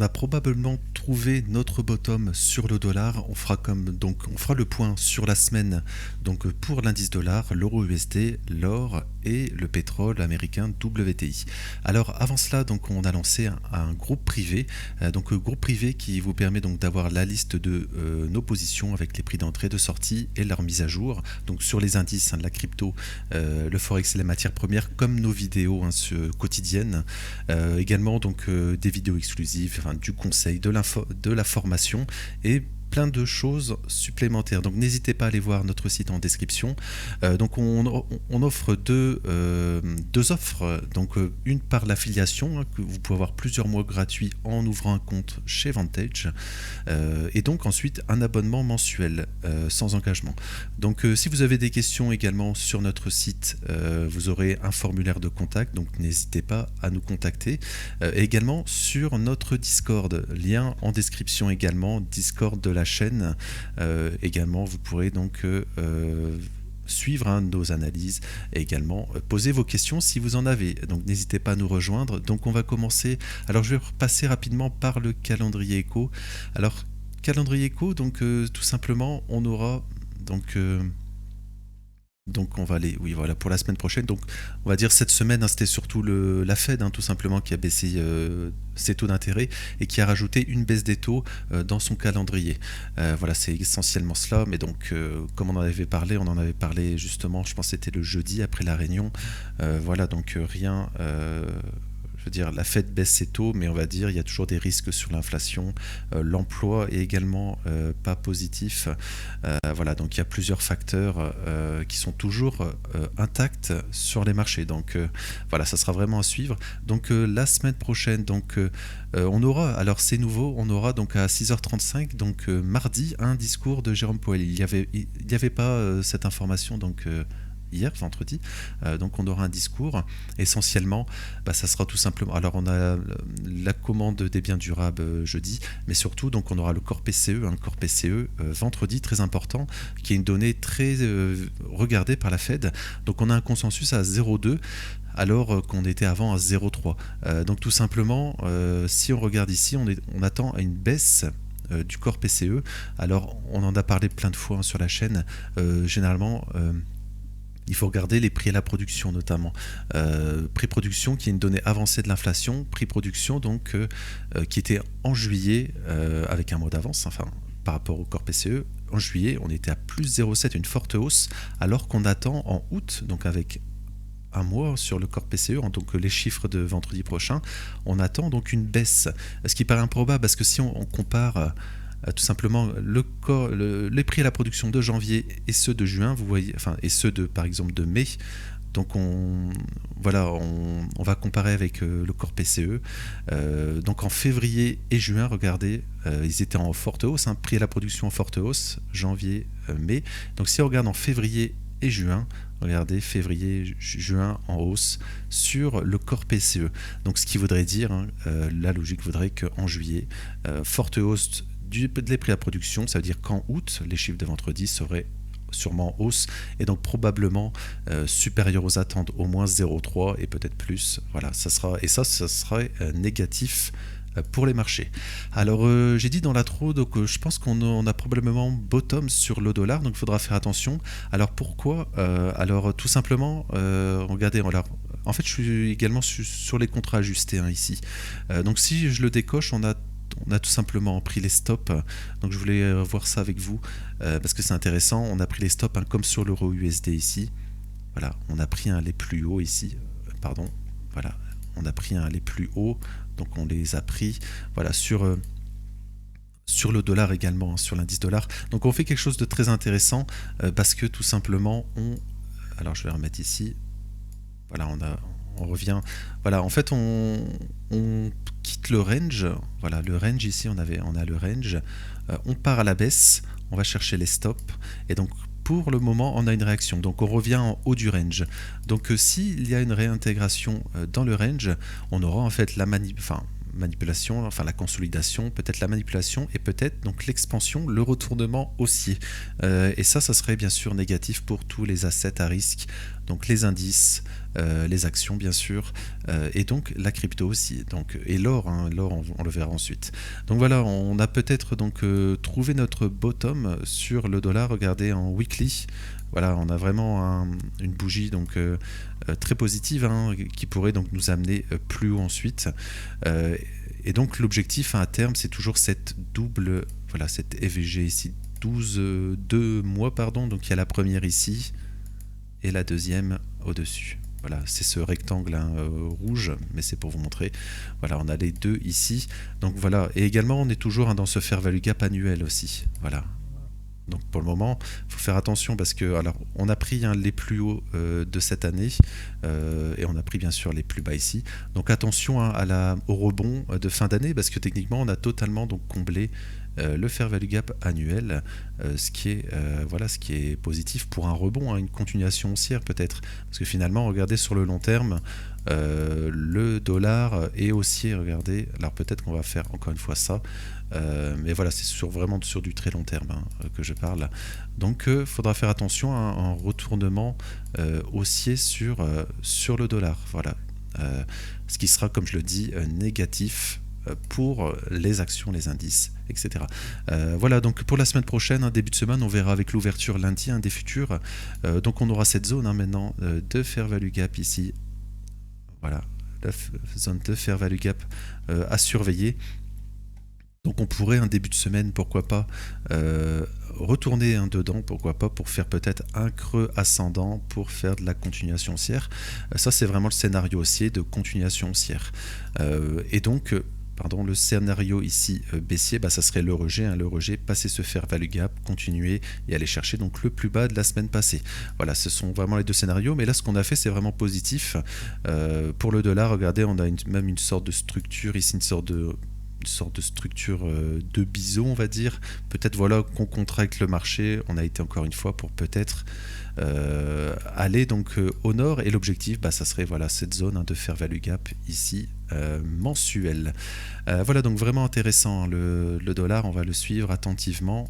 a probablement trouvé notre bottom sur le dollar. On fera le point sur la semaine donc pour l'indice dollar, l'euro USD, l'or et le pétrole américain WTI. Alors avant cela, donc on a lancé un groupe privé, groupe privé qui vous permet donc d'avoir la liste de nos positions avec les prix d'entrée, de sortie et leur mise à jour. Donc sur les indices, de la crypto, le forex et les matières premières, comme nos vidéos quotidiennes. Également donc des vidéos exclusives, du conseil, de la formation et plein de choses supplémentaires. Donc n'hésitez pas à aller voir notre site en description. On offre deux offres. Donc une par l'affiliation, que vous pouvez avoir plusieurs mois gratuits en ouvrant un compte chez Vantage. Et donc ensuite un abonnement mensuel sans engagement. Donc si vous avez des questions également sur notre site, vous aurez un formulaire de contact. Donc n'hésitez pas à nous contacter. Et également sur notre Discord, lien en description également, Discord de la chaîne. Également vous pourrez donc suivre nos analyses et également poser vos questions si vous en avez. Donc n'hésitez pas à nous rejoindre. Donc on va commencer. Alors je vais repasser rapidement par le calendrier éco. Alors calendrier éco, donc tout simplement on aura donc on va aller, oui voilà, pour la semaine prochaine. Donc on va dire cette semaine, c'était surtout la Fed tout simplement qui a baissé ses taux d'intérêt et qui a rajouté une baisse des taux dans son calendrier. Voilà, c'est essentiellement cela. Mais donc comme on en avait parlé justement, je pense que c'était le jeudi après la réunion. Voilà, donc rien. Je veux dire, la Fed baisse ses taux, mais on va dire il y a toujours des risques sur l'inflation. L'emploi est également pas positif. Voilà, donc il y a plusieurs facteurs qui sont toujours intacts sur les marchés. Donc voilà, ça sera vraiment à suivre. Donc la semaine prochaine, donc on aura, alors c'est nouveau, on aura donc à 6h35, donc mardi, un discours de Jérôme Powell. Il y avait pas cette information donc hier, vendredi. Donc on aura un discours. Essentiellement, ça sera tout simplement. Alors on a la commande des biens durables jeudi, mais surtout donc on aura le corps PCE, un corps PCE vendredi, très important, qui est une donnée très regardée par la Fed. Donc on a un consensus à 0,2 alors qu'on était avant à 0,3. Donc tout simplement, si on regarde ici, on attend à une baisse du corps PCE. Alors on en a parlé plein de fois sur la chaîne. Généralement il faut regarder les prix à la production notamment. Prix production qui est une donnée avancée de l'inflation, prix production donc qui était en juillet avec un mois d'avance, par rapport au corps PCE. En juillet, on était à plus 0,7, une forte hausse, alors qu'on attend en août, donc avec un mois sur le corps PCE, donc les chiffres de vendredi prochain, on attend donc une baisse. Ce qui paraît improbable parce que si on compare tout simplement les prix à la production de janvier et ceux de juin, vous voyez, et ceux de par exemple de mai. Donc on va comparer avec le corps PCE. Donc en février et juin, regardez, ils étaient en forte hausse, prix à la production en forte hausse, janvier, mai. Donc si on regarde en février et juin, regardez, février, juin en hausse sur le corps PCE. Donc ce qui voudrait dire, la logique voudrait qu'en juillet, forte hausse des prix à production, ça veut dire qu'en août, les chiffres de vendredi seraient sûrement en hausse et donc probablement supérieurs aux attentes, au moins 0,3 et peut-être plus. Voilà, ça serait négatif pour les marchés. Alors j'ai dit dans l'intro, donc je pense qu'on a probablement bottom sur le dollar, donc il faudra faire attention. Alors pourquoi alors tout simplement, regardez, alors, en fait je suis également sur les contrats ajustés ici. Donc si je le décoche, on a tout simplement pris les stops. Donc je voulais voir ça avec vous parce que c'est intéressant. On a pris les stops comme sur l'euro USD ici. Voilà, on a pris les plus hauts ici. Pardon. Voilà, on a pris les plus hauts. Donc on les a pris. Voilà, sur le dollar également, sur l'indice dollar. Donc on fait quelque chose de très intéressant parce que tout simplement alors je vais remettre ici. Voilà, on revient. Voilà, en fait on quitte le range. Voilà, le range ici, on a le range. On part à la baisse, on va chercher les stops. Et donc pour le moment, on a une réaction. Donc on revient en haut du range. Donc s'il y a une réintégration dans le range, on aura en fait la manipulation, la consolidation, peut-être la manipulation et peut-être donc l'expansion, le retournement haussier. Et ça serait bien sûr négatif pour tous les assets à risque, donc les indices, les actions bien sûr, et donc la crypto aussi. Donc, et l'or, hein, l'or on le verra ensuite. Donc voilà, on a peut-être donc trouvé notre bottom sur le dollar. Regardez en weekly. Voilà, on a vraiment une bougie donc très positive, hein, qui pourrait donc nous amener plus haut ensuite. Et donc l'objectif, hein, à terme, c'est toujours cette double, voilà, cette EVG ici, 2 mois, pardon. Donc il y a la première ici et la deuxième au-dessus. Voilà, c'est ce rectangle, hein, rouge, mais c'est pour vous montrer. Voilà, on a les deux ici. Donc voilà, et également on est toujours, hein, dans ce fair value gap annuel aussi. Voilà. Donc pour le moment, il faut faire attention parce que alors on a pris, hein, les plus hauts de cette année, et on a pris bien sûr les plus bas ici. Donc attention, hein, au rebond de fin d'année parce que techniquement on a totalement donc comblé le fair value gap annuel, ce qui est voilà, ce qui est positif pour un rebond, hein, une continuation haussière peut-être. Parce que finalement, regardez sur le long terme, le dollar est haussier. Regardez, alors peut-être qu'on va faire encore une fois ça. Mais voilà, c'est vraiment sur du très long terme, hein, que je parle. Donc il faudra faire attention à un retournement haussier sur le dollar. Voilà. Ce qui sera, comme je le dis, négatif pour les actions, les indices, etc. Voilà, donc pour la semaine prochaine, hein, début de semaine, on verra avec l'ouverture lundi, hein, des futurs. Donc on aura cette zone, hein, maintenant de fair value gap ici. Voilà, la zone de fair value gap à surveiller. Donc on pourrait un début de semaine, pourquoi pas, retourner, hein, dedans, pourquoi pas, pour faire peut-être un creux ascendant pour faire de la continuation haussière. Ça c'est vraiment le scénario haussier de continuation haussière. Et donc, pardon, le scénario ici baissier, bah, ça serait le rejet, hein, le rejet, passer ce fair value gap, continuer et aller chercher donc le plus bas de la semaine passée. Voilà, ce sont vraiment les deux scénarios, mais là ce qu'on a fait c'est vraiment positif. Pour le dollar, regardez, on a même une sorte de structure ici, une sorte de structure de biseau, on va dire. Peut-être voilà qu'on contracte le marché. On a été encore une fois pour peut-être aller donc au nord, et l'objectif, bah, ça serait voilà cette zone, hein, de fair value gap ici mensuel. Voilà, donc vraiment intéressant, hein, le dollar, on va le suivre attentivement,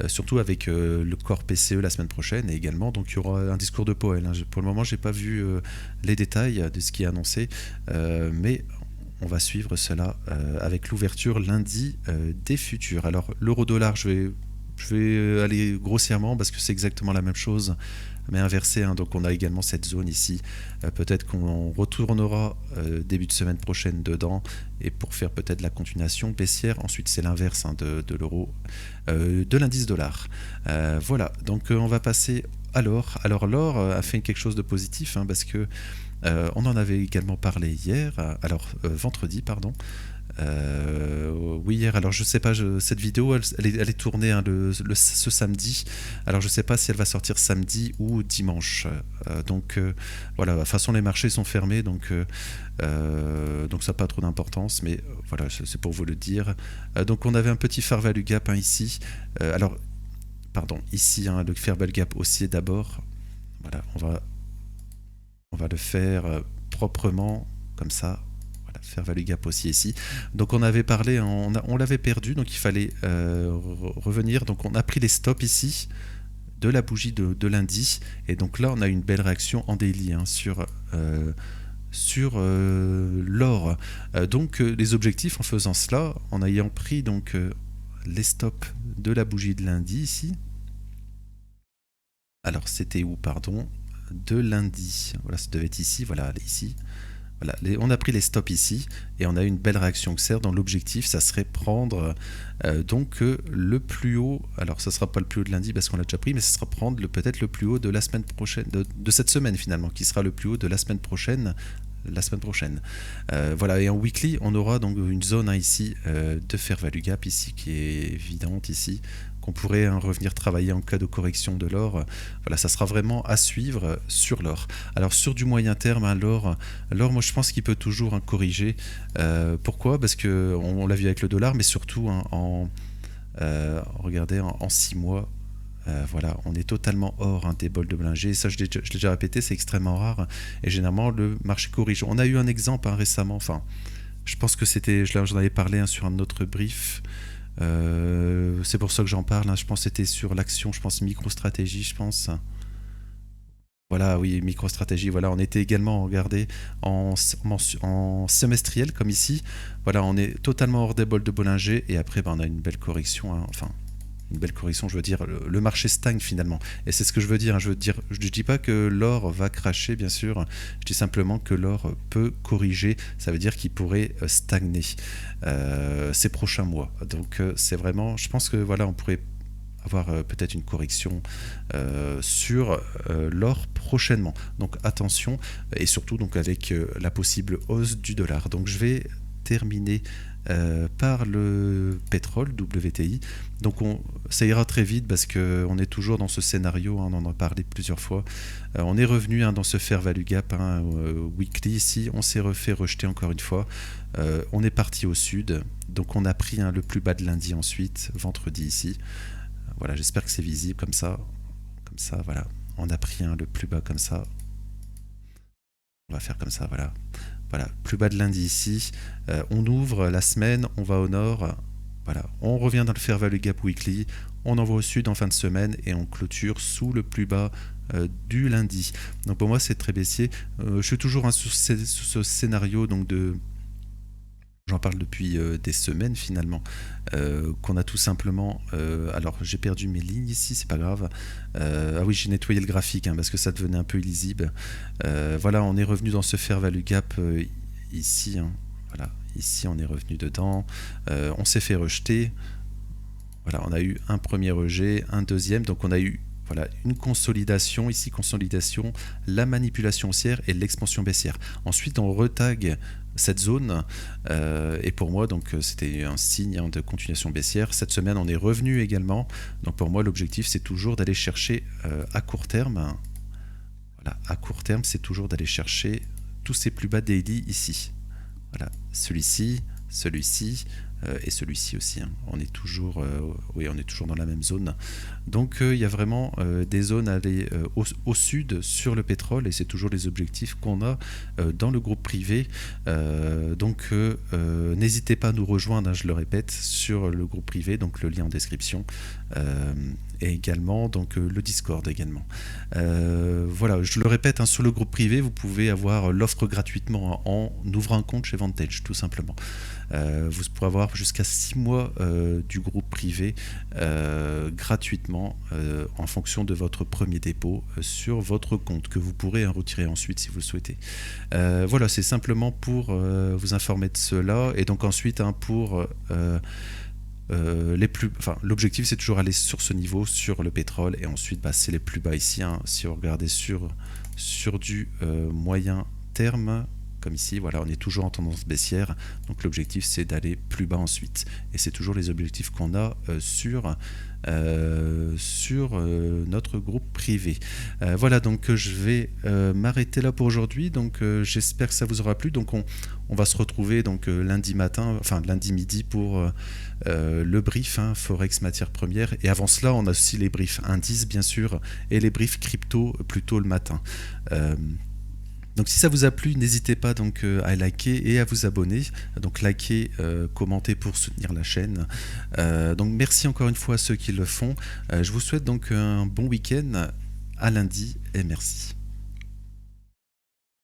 surtout avec le corps PCE la semaine prochaine, et également donc il y aura un discours de Powell, hein. Pour le moment j'ai pas vu les détails de ce qui est annoncé, mais on va suivre cela avec l'ouverture lundi des futurs. Alors l'euro-dollar, je vais aller grossièrement parce que c'est exactement la même chose, mais inversé, hein. Donc on a également cette zone ici. Peut-être qu'on retournera début de semaine prochaine dedans, et pour faire peut-être la continuation baissière. Ensuite c'est l'inverse, hein, de l'euro, de l'indice dollar. Voilà, donc on va passer à l'or. Alors l'or a fait quelque chose de positif, hein, parce que on en avait également parlé hier, vendredi, pardon. Oui, hier, alors je sais pas, cette vidéo elle est tournée, hein, ce samedi. Alors je sais pas si elle va sortir samedi ou dimanche. Donc voilà, de toute façon les marchés sont fermés, donc ça n'a pas trop d'importance, mais voilà, c'est pour vous le dire. Donc on avait un petit fair value gap, hein, ici. Pardon, ici, hein, le fair value gap haussier d'abord. Voilà, on va le faire proprement, comme ça. Voilà, fair value gap aussi ici. Donc on avait parlé, on l'avait perdu, donc il fallait revenir. Donc on a pris les stops ici de la bougie de lundi. Et donc là on a une belle réaction en daily, hein, sur l'or. Donc les objectifs en faisant cela, en ayant pris donc les stops de la bougie de lundi ici. Alors c'était où, pardon, de lundi. Voilà, ça devait être ici, voilà, ici. Voilà, on a pris les stops ici et on a eu une belle réaction haussière. Dans l'objectif, ça serait prendre donc le plus haut. Alors, ça sera pas le plus haut de lundi parce qu'on l'a déjà pris, mais ça sera prendre peut-être le plus haut de la semaine prochaine, de cette semaine finalement, qui sera le plus haut de la semaine prochaine. Voilà, et en weekly, on aura donc une zone, hein, ici de fair value gap ici qui est évidente ici, qu'on pourrait, hein, revenir travailler en cas de correction de l'or. Voilà, ça sera vraiment à suivre sur l'or. Alors sur du moyen terme, hein, l'or, moi je pense qu'il peut toujours, hein, corriger. Pourquoi? Parce que on l'a vu avec le dollar, mais surtout, hein, regardez, en 6 mois. Voilà, on est totalement hors, hein, des bols de Bollinger. Ça, je l'ai déjà répété, c'est extrêmement rare. Et généralement, le marché corrige. On a eu un exemple, hein, récemment. Enfin, je pense que j'en avais parlé, hein, sur un autre brief. C'est pour ça que j'en parle, hein. Je pense que c'était sur l'action, je pense MicroStratégie, je pense. Voilà, oui, micro-stratégie. Voilà, on était également regardé en semestriel comme ici. Voilà, on est totalement hors des bols de Bollinger et après, ben, on a une belle correction, hein. Enfin, une belle correction, je veux dire, le marché stagne finalement. Et c'est ce que je veux dire, hein. Je ne dis pas que l'or va cracher, bien sûr. Je dis simplement que l'or peut corriger. Ça veut dire qu'il pourrait stagner ces prochains mois. Donc, c'est vraiment, je pense que voilà, on pourrait avoir peut-être une correction sur l'or prochainement. Donc attention, et surtout donc avec la possible hausse du dollar. Donc je vais terminer par le pétrole WTI. Donc ça ira très vite parce qu'on est toujours dans ce scénario, hein, on en a parlé plusieurs fois. On est revenu, hein, dans ce fair value gap, hein, weekly ici, on s'est refait rejeter encore une fois. On est parti au sud, donc on a pris, hein, le plus bas de lundi ensuite, vendredi ici. Voilà, j'espère que c'est visible comme ça. Comme ça, voilà. On a pris, hein, le plus bas comme ça. On va faire comme ça, voilà. Voilà, plus bas de lundi ici. On ouvre la semaine, on va au nord. Voilà, on revient dans le Fair Value Gap Weekly. On envoie au sud en fin de semaine et on clôture sous le plus bas du lundi. Donc pour moi, c'est très baissier. Je suis toujours, hein, sur ce scénario donc de... J'en parle depuis des semaines finalement, qu'on a tout simplement... alors j'ai perdu mes lignes ici, c'est pas grave. Ah oui, j'ai nettoyé le graphique, hein, parce que ça devenait un peu illisible. Voilà, on est revenu dans ce fair value gap ici, hein. Voilà, ici on est revenu dedans. On s'est fait rejeter. Voilà, on a eu un premier rejet, un deuxième, donc on a eu... Voilà, une consolidation, ici consolidation, la manipulation haussière et l'expansion baissière. Ensuite, on retag cette zone et pour moi, donc c'était un signe, hein, de continuation baissière. Cette semaine, on est revenu également. Donc pour moi, l'objectif, c'est toujours d'aller chercher à court terme. Voilà, à court terme, c'est toujours d'aller chercher tous ces plus bas daily ici. Voilà, celui-ci, celui-ci. Et celui-ci aussi, hein. On est toujours, oui, on est toujours dans la même zone. Donc il y a vraiment des zones à aller au sud sur le pétrole et c'est toujours les objectifs qu'on a dans le groupe privé. Donc n'hésitez pas à nous rejoindre, hein, je le répète, sur le groupe privé, donc le lien en description. Et également donc le Discord également. Voilà, je le répète, hein, sur le groupe privé, vous pouvez avoir l'offre gratuitement, hein, en ouvrant un compte chez Vantage, tout simplement. Vous pourrez avoir jusqu'à 6 mois du groupe privé gratuitement en fonction de votre premier dépôt sur votre compte que vous pourrez en retirer ensuite si vous le souhaitez. Voilà, c'est simplement pour vous informer de cela et donc ensuite, hein, pour l'objectif c'est toujours aller sur ce niveau sur le pétrole et ensuite c'est les plus bas ici, hein, si vous regardez sur du moyen terme. Comme ici, voilà, on est toujours en tendance baissière, donc l'objectif c'est d'aller plus bas ensuite. Et c'est toujours les objectifs qu'on a sur notre groupe privé. Voilà, donc je vais m'arrêter là pour aujourd'hui. Donc j'espère que ça vous aura plu. Donc on va se retrouver donc lundi matin, enfin lundi midi pour le brief, hein, Forex matières premières. Et avant cela, on a aussi les briefs indices bien sûr et les briefs crypto plutôt le matin. Donc si ça vous a plu, n'hésitez pas donc à liker et à vous abonner. Donc liker, commenter pour soutenir la chaîne. Donc merci encore une fois à ceux qui le font. Je vous souhaite donc un bon week-end. À lundi et merci.